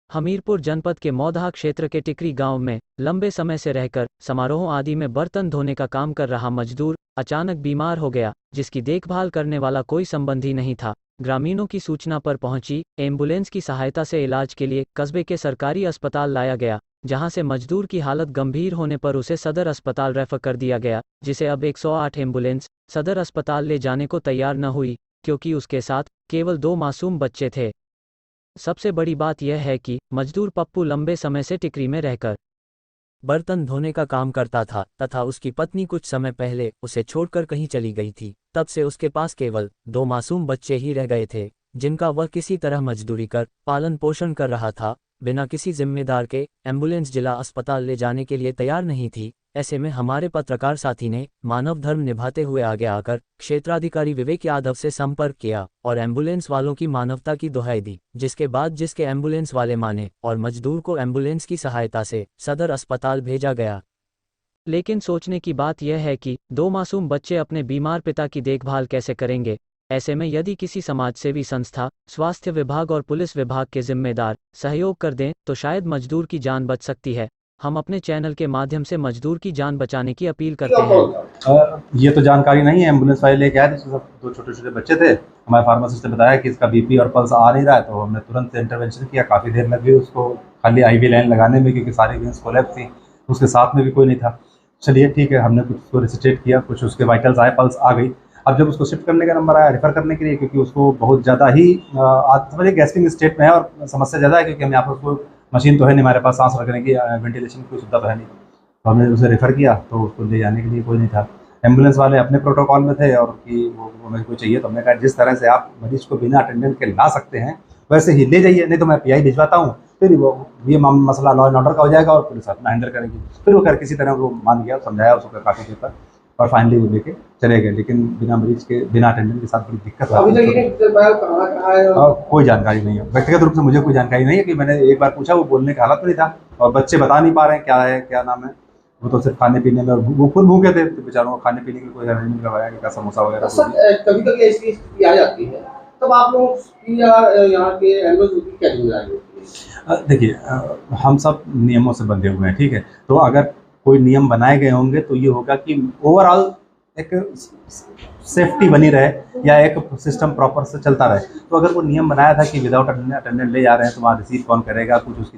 हमीरपुर जनपद के मौदहा क्षेत्र के टिकरी गांव में लंबे समय से रहकर समारोह आदि में बर्तन धोने का काम कर रहा मजदूर अचानक बीमार हो गया, जिसकी देखभाल करने वाला कोई संबंधी नहीं था। ग्रामीणों की सूचना पर पहुंची एम्बुलेंस की सहायता से इलाज के लिए कस्बे के सरकारी अस्पताल लाया गया, जहां से मजदूर की हालत गंभीर होने पर उसे सदर अस्पताल रेफर कर दिया गया, जिसे अब 108 एम्बुलेंस सदर अस्पताल ले जाने को तैयार न हुई, क्योंकि उसके साथ केवल 2 मासूम बच्चे थे। सबसे बड़ी बात यह है कि मजदूर पप्पू लंबे समय से टिकरी में रहकर बर्तन धोने का काम करता था तथा उसकी पत्नी कुछ समय पहले उसे छोड़कर कहीं चली गई थी। तब से उसके पास केवल 2 मासूम बच्चे ही रह गए थे, जिनका वह किसी तरह मजदूरी कर पालन पोषण कर रहा था। बिना किसी जिम्मेदार के एम्बुलेंस जिला अस्पताल ले जाने के लिए तैयार नहीं थी। ऐसे में हमारे पत्रकार साथी ने मानव धर्म निभाते हुए आगे आकर क्षेत्राधिकारी विवेक यादव से संपर्क किया और एम्बुलेंस वालों की मानवता की दुहाई दी, जिसके बाद जिसके एम्बुलेंस वाले माने और मजदूर को एम्बुलेंस की सहायता से सदर अस्पताल भेजा गया। लेकिन सोचने की बात यह है कि 2 मासूम बच्चे अपने बीमार पिता की देखभाल कैसे करेंगे। ऐसे में यदि किसी समाजसेवी संस्था, स्वास्थ्य विभाग और पुलिस विभाग के जिम्मेदार सहयोग कर दें तो शायद मजदूर की जान बच सकती है। हम अपने चैनल के माध्यम से मजदूर की जान बचाने की अपील करते हैं। ये तो जानकारी नहीं है। एम्बुलेंस वाले लेके आए थे, सब 2 छोटे-छोटे बच्चे थे। हमारे फार्मासिस्ट ने बताया कि इसका बीपी और पल्स आ नहीं रहा है, तो हमने तुरंत इंटरवेंशन किया। काफ़ी देर लग गई उसको खाली आईवी लाइन लगाने में, क्योंकि सारी वेंस कोलैप्स थी। उसके साथ में भी कोई नहीं था। चलिए ठीक है, हमने कुछ उसको रिससिटेट किया, कुछ उसके वाइटल्स आए, पल्स आ गई। अब जब उसको शिफ्ट करने का नंबर आया रेफ़र करने के लिए, क्योंकि उसको बहुत ज़्यादा ही आप समझिए गैस्ट्रिक स्टेट में है और समस्या ज़्यादा है, क्योंकि हम यहाँ पर उसको मशीन तो है नहीं हमारे पास, सांस रखने की वेंटिलेशन की कोई सुविधा तो है नहीं। तो हमने उसे रेफ़र किया, तो उसको ले जाने के लिए कोई नहीं था। एम्बुलेंस वाले अपने प्रोटोकॉल में थे और कि वो हमें कोई चाहिए, तो हमने कहा जिस तरह से आप मरीज़ को बिना अटेंडेंट के ला सकते हैं वैसे ही ले जाइए, नहीं तो मैं पीआई भिजवाता हूँ। फिर वो ये मसला लॉ एंड ऑर्डर का हो जाएगा और पुलिस अपना हैंडल करेगी। फिर वो खैर किसी तरह वो मान गया, समझाया उसको काफ़ी देर तक और फाइनली वो लेके चले गए। लेकिन बिना मरीज़ के, बिना अटेंडेंट के साथ बड़ी दिक्कत कोई जानकारी नहीं है। व्यक्तिगत रूप से मुझे कोई जानकारी नहीं है कि मैंने एक बार पूछा, वो बोलने के हालत में नहीं था और बच्चे बता नहीं पा रहे हैं क्या है, क्या नाम है। वो तो सिर्फ खाने पीने में, और वो खुद भूखे थे, तो बेचारों को खाने पीने की कोई अरेंजमेंट करवाया कि समोसा वगैरह। कभी-कभी ऐसी स्थिति आ जाती है, तब आप लोगों की या यहाँ के एम्बुलेंस की क्या जिम्मेदारी होती है? देखिए, हम सब नियमों से बंधे हुए हैं, ठीक है। तो अगर कोई नियम बनाए गए होंगे तो ये होगा कि ओवरऑल एक सेफ्टी बनी रहे या एक सिस्टम प्रॉपर से चलता रहे। तो अगर वो नियम बनाया था कि विदाउट अटेंडेंट ले जा रहे हैं तो वहाँ रिसीव कौन करेगा, कुछ उसकी